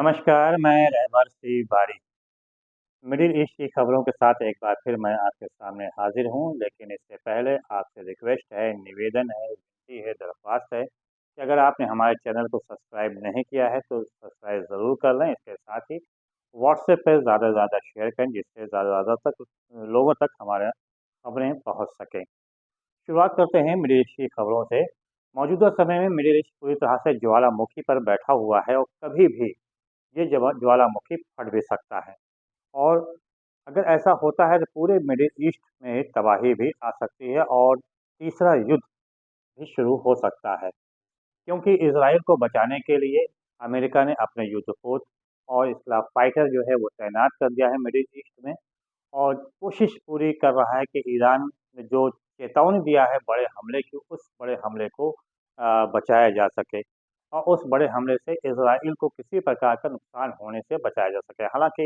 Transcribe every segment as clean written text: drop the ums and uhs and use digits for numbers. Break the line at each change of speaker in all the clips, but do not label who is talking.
नमस्कार, मैं रहबर सिंह बारी। मिडिल ईस्ट की खबरों के साथ एक बार फिर मैं आपके सामने हाज़िर हूँ, लेकिन इससे पहले आपसे रिक्वेस्ट है, निवेदन है, विनती है, दरख्वास्त है कि अगर आपने हमारे चैनल को सब्सक्राइब नहीं किया है, तो सब्सक्राइब ज़रूर कर लें। इसके साथ ही व्हाट्सएप पे ज़्यादा से ज़्यादा शेयर करें, जिससे ज़्यादा से ज़्यादा तक लोगों तक हमारा खबरें पहुँच सकें। शुरुआत करते हैं मिडिल ईस्ट की खबरों से। मौजूदा समय में मिडिल ईस्ट पूरी तरह से ज्वालामुखी पर बैठा हुआ है और कभी भी ये ज्वालामुखी फट भी सकता है। और अगर ऐसा होता है तो पूरे मिडिल ईस्ट में तबाही भी आ सकती है और तीसरा युद्ध भी शुरू हो सकता है, क्योंकि इज़राइल को बचाने के लिए अमेरिका ने अपने युद्धपोत और इसके फाइटर जो है वो तैनात कर दिया है मिडिल ईस्ट में। और कोशिश पूरी कर रहा है कि ईरान ने जो चेतावनी दिया है बड़े हमले की, उस बड़े हमले को बचाया जा सके और उस बड़े हमले से इज़राइल को किसी प्रकार का नुकसान होने से बचाया जा सके। हालाँकि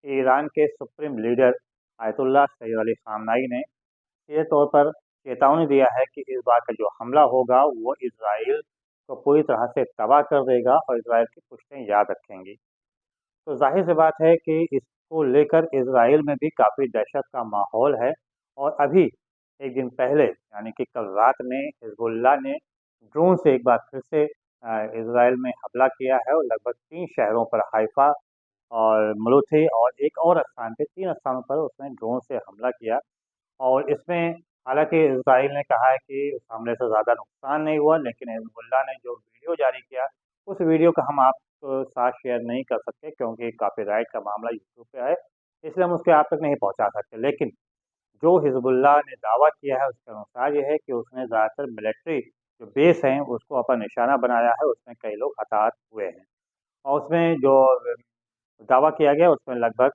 ईरान के supreme leader Ayatollah Sayyid Ali Khamenei ने सीधे तौर पर चेतावनी दिया है कि इस बार का जो हमला होगा वो इज़राइल को पूरी तरह से तबाह कर देगा और इज़राइल की पुश्तें याद रखेंगी। तो ज़ाहिर-सी बात है कि इसको लेकर इज़राइल में भी काफ़ी दहशत का माहौल है और अभी 1 दिन पहले यानी कि कल रात में हिज़्बुल्लाह ने ड्रोन से एक बार फिर से इज़राइल में हमला किया है और लगभग 3 शहरों पर हाइफ़ा और मलूठी और एक और स्थान पे 3 स्थानों पर उसने ड्रोन से हमला किया। और इसमें हालाँकि इज़राइल ने कहा है कि उस हमले से ज़्यादा नुकसान नहीं हुआ, लेकिन हिज़्बुल्लाह ने जो वीडियो जारी किया, उस वीडियो को हम आपके साथ शेयर नहीं कर सकते, क्योंकि कॉपीराइट का मामला यूट्यूब पे है, इसलिए हम उसके आप तक नहीं पहुँचा सकते। लेकिन जो हिज़्बुल्लाह ने दावा किया है, उसके अनुसार ये है कि उसने ज़्यादातर मिलिट्री जो बेस हैं, उसको अपना निशाना बनाया है, उसमें कई लोग हताहत हुए हैं। और उसमें जो दावा किया गया, उसमें लगभग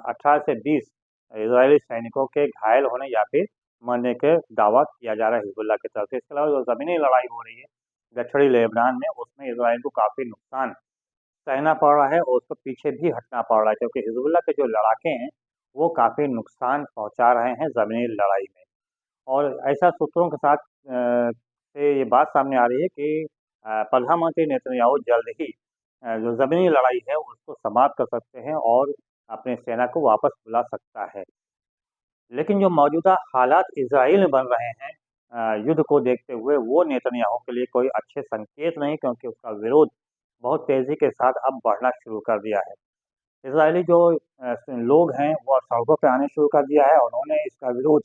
18 से 20 इज़राइली सैनिकों के घायल होने या फिर मरने के दावा किया जा रहा है हिज़्बुल्लाह की तरफ से। इसके अलावा जो ज़मीनी लड़ाई हो रही है दक्षिणी लेबनान में, उसमें इज़राइल को काफ़ी नुकसान सहना पड़ रहा है और उसको पीछे भी हटना पड़ रहा है, क्योंकि हिज़्बुल्लाह के जो लड़ाके हैं, वो काफ़ी नुकसान पहुँचा रहे हैं ज़मीनी लड़ाई में। और ऐसा सूत्रों के साथ से ये बात सामने आ रही है कि प्रधानमंत्री नेतन्याहू जल्द ही जो ज़मीनी लड़ाई है उसको समाप्त कर सकते हैं और अपनी सेना को वापस बुला सकता है। लेकिन जो मौजूदा हालात इज़राइल में बन रहे हैं युद्ध को देखते हुए, वो नेतन्याहू के लिए कोई अच्छे संकेत नहीं, क्योंकि उसका विरोध बहुत तेज़ी के साथ अब बढ़ना शुरू कर दिया है। इज़राइली जो लोग हैं वो अब सड़कों पे आने शुरू कर दिया है और उन्होंने इसका विरोध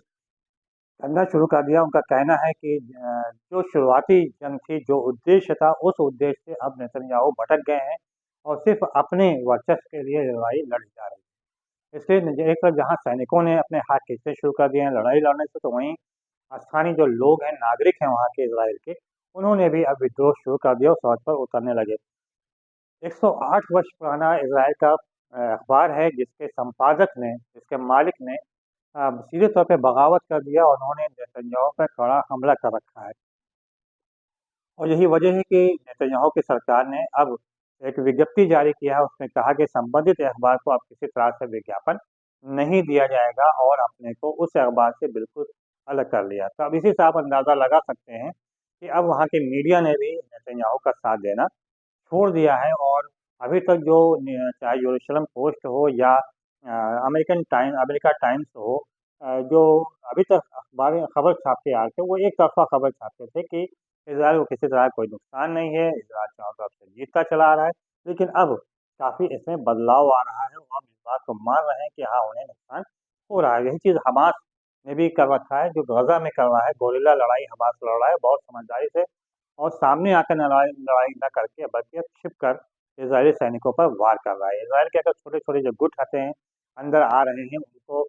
करना शुरू कर दिया। उनका कहना है कि जो शुरुआती जंग थी, जो उद्देश्य था, उस उद्देश्य से अब नेतन्याहू भटक गए हैं और सिर्फ़ अपने वर्चस्व के लिए लड़ाई लड़ी जा रही है। इसलिए एक तरफ जहाँ सैनिकों ने अपने हाथ खींचने शुरू कर दिए हैं लड़ाई लड़ने से, तो वहीं स्थानीय जो लोग हैं, नागरिक हैं वहाँ के इज़राइल के, उन्होंने भी अब विद्रोह शुरू कर दिया और सड़क पर उतरने लगे। 108 वर्ष पुराना इज़राइल का अखबार है, जिसके संपादक ने, जिसके मालिक ने सीधे तौर पे बगावत कर दिया और उन्होंने नेतन्याहू पर कड़ा हमला कर रखा है। और यही वजह है कि नेतन्याहू की सरकार ने अब एक विज्ञप्ति जारी किया है, उसमें कहा कि संबंधित अखबार को अब किसी तरह से विज्ञापन नहीं दिया जाएगा और अपने को उस अखबार से बिल्कुल अलग कर लिया। तो अब इसी से आप अंदाज़ा लगा सकते हैं कि अब वहाँ के मीडिया ने भी नेतन्याहू का साथ देना छोड़ दिया है और अभी तक जो चाहे यरूशलेम पोस्ट हो या अमेरिका टाइम्स हो, जो अभी तक अखबार में खबर छापते आ रहे थे, वो एक तरफ़ा खबर छापते थे कि इज़राइल को किसी तरह कोई नुकसान नहीं है, इज़राइल चारों तरफ से जीतता चला आ रहा है। लेकिन अब काफ़ी इसमें बदलाव आ रहा है और हम इस बात को मान रहे हैं कि हाँ, उन्हें नुकसान हो रहा है। यही चीज़ हमास ने भी कर रखा है, जो गज़ा में कर रहा है, गोरिल्ला लड़ाई हमास लड़ रहा है बहुत समझदारी से और सामने आकर लड़ाई लड़ाई ना करके, बल्कि अब छिपकर इज़राइली सैनिकों पर वार कर रहा है। इज़राइल के अगर छोटे-छोटे जो गुट हते हैं, अंदर आ रहे हैं, उनको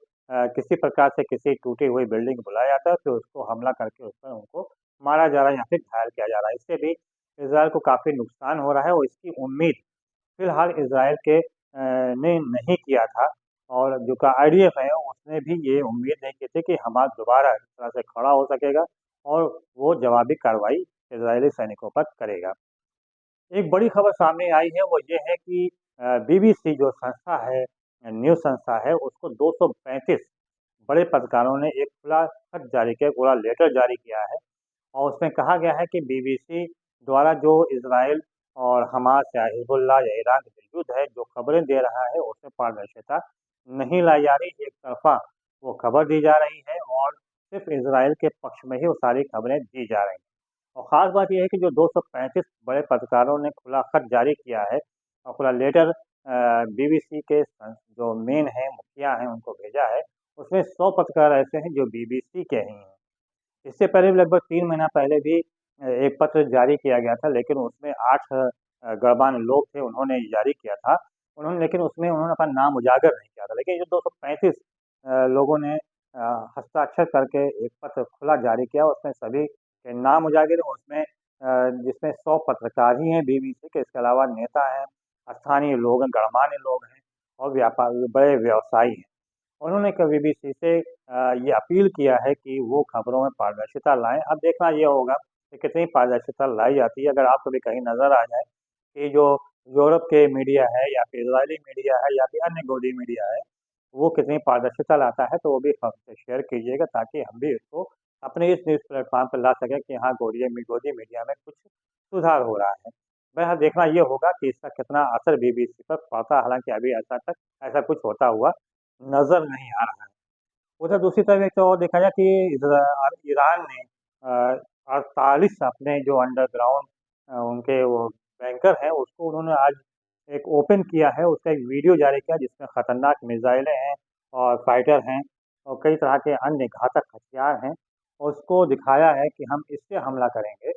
किसी प्रकार से किसी टूटी हुई बिल्डिंग बुलाया जाता है, फिर उसको हमला करके उस पर उनको मारा जा रहा है या फिर घायल किया जा रहा है। इससे भी इज़राइल को काफ़ी नुकसान हो रहा है और इसकी उम्मीद फिलहाल इज़राइल के ने नहीं किया था और जो का आईडीएफ है, उसने भी ये उम्मीद नहीं की थी कि हमास दोबारा इस तरह से खड़ा हो सकेगा और वो जवाबी कार्रवाई इज़राइली सैनिकों पर करेगा। एक बड़ी खबर सामने आई है, वो ये है कि बीबीसी जो संस्था है, न्यूज़ संस्था है, उसको 235 बड़े पत्रकारों ने एक खुला खत जारी किया, पूरा लेटर जारी किया है और उसमें कहा गया है कि बीबीसी द्वारा जो इज़राइल और हमास या हिजबुल्लाह या ईरान का जो युद्ध है, जो खबरें दे रहा है, उसमें पारदर्शिता नहीं लाई जा रही, एक तरफ़ा वो खबर दी जा रही है और सिर्फ़ इज़राइल के पक्ष में ही वो सारी खबरें दी जा रही हैं। और ख़ास बात ये है कि जो 235 बड़े पत्रकारों ने खुला खत जारी किया है और खुला लेटर बीबीसी के जो मेन हैं, मुखिया हैं, उनको भेजा है, उसमें 100 पत्रकार ऐसे हैं जो बीबीसी के ही हैं। इससे पहले भी लगभग 3 महीना पहले भी एक पत्र जारी किया गया था, लेकिन उसमें 8 गवाह लोग थे, उन्होंने जारी किया था। लेकिन उसमें उन्होंने अपना नाम उजागर नहीं किया था। लेकिन जो 235 लोगों ने हस्ताक्षर करके एक पत्र खुला जारी किया, उसमें सभी के नाम उजागर हैं, उसमें जिसमें 100 पत्रकार ही हैं बीबीसी के, इसके अलावा नेता हैं, स्थानीय लोग हैं, गणमान्य लोग हैं और बड़े व्यवसायी हैं। उन्होंने कभी भी सीधे ये अपील किया है कि वो खबरों में पारदर्शिता लाएँ। अब देखना ये होगा कि कितनी पारदर्शिता लाई जाती है। अगर आपको भी कहीं नज़र आ जाए कि जो यूरोप के मीडिया है या फिर इज़राइली मीडिया है या फिर अन्य गोदी मीडिया है, वो कितनी पारदर्शिता लाता है, तो वो भी हमसे शेयर कीजिएगा ताकि हम भी इसको अपने इस न्यूज़ प्लेटफ़ॉर्म पे ला सकें कि हाँ, गोदी मीडिया में कुछ सुधार हो रहा है। बहरहाल देखना ये होगा कि इसका कितना असर बीबीसी पर पड़ता है, हालाँकि अभी ऐसा कुछ होता हुआ नज़र नहीं आ रहा है। उधर दूसरी तरफ एक और देखा जाए कि ईरान ने 48 अपने जो अंडरग्राउंड उनके वो बैंकर हैं, उसको उन्होंने आज एक ओपन किया है, उसका एक वीडियो जारी किया जिसमें खतरनाक मिसाइलें हैं और फाइटर हैं और कई तरह के अन्य घातक हथियार हैं। और उसको दिखाया है कि हम इससे हमला करेंगे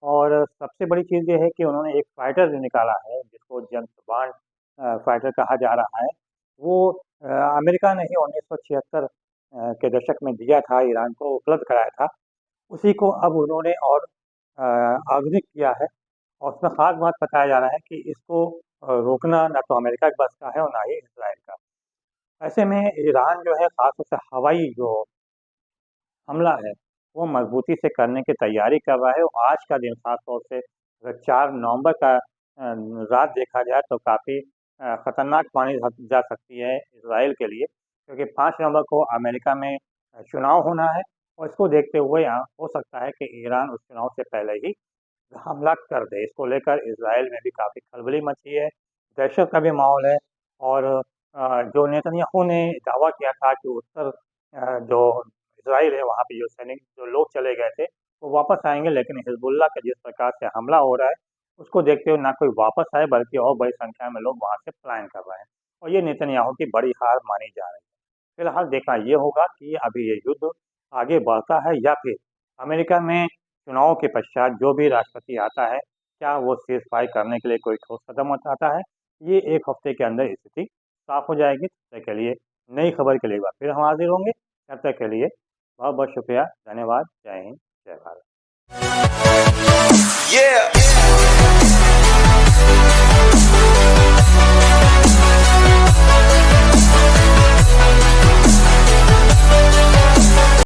और सबसे बड़ी चीज़ ये है कि उन्होंने एक फाइटर जो निकाला है, जिसको जेम्स बॉन्ड फाइटर कहा जा रहा है, वो अमेरिका ने ही 1976 के दशक में दिया था, ईरान को उपलब्ध कराया था। उसी को अब उन्होंने और आधुनिक किया है और उसमें ख़ास बात बताया जा रहा है कि इसको रोकना ना तो अमेरिका के बस का है और ना ही इज़राइल का। ऐसे में ईरान जो है ख़ास तौर से हवाई जो हमला है, वो मज़बूती से करने की तैयारी कर रहा है और आज का दिन ख़ास तौर से अगर 4 नवंबर का रात देखा जाए तो काफ़ी खतरनाक मानी जा सकती है इज़राइल के लिए, क्योंकि 5 नवंबर को अमेरिका में चुनाव होना है और इसको देखते हुए हो सकता है कि ईरान उस चुनाव से पहले ही हमला कर दे। इसको लेकर इज़राइल में भी काफ़ी खलबली मची है, दहशत का भी माहौल है और जो नेतन्याहू ने दावा किया था कि उत्तर जो इज़राइल है, वहाँ पे जो सैनिक जो लोग चले गए थे, वो वापस आएँगे, लेकिन हिज़बुल्लाह का जिस प्रकार से हमला हो रहा है, उसको देखते हुए ना कोई वापस आए, बल्कि और बड़ी संख्या में लोग वहाँ से पलायन कर रहे हैं और ये नेतन्याहू की बड़ी हार मानी जा रही है। फिलहाल देखना ये होगा कि अभी ये युद्ध आगे बढ़ता है या फिर अमेरिका में चुनाव के पश्चात जो भी राष्ट्रपति आता है, क्या वो सीज़फायर करने के लिए कोई ठोस कदम उठाता है? ये 1 हफ्ते के अंदर स्थिति साफ़ हो जाएगी। तब तक के लिए नई खबर के लिए एक बार फिर हम हाज़िर होंगे। तब तक के लिए बहुत-बहुत शुक्रिया, धन्यवाद, जय हिंद, जय भारत।
Yeah.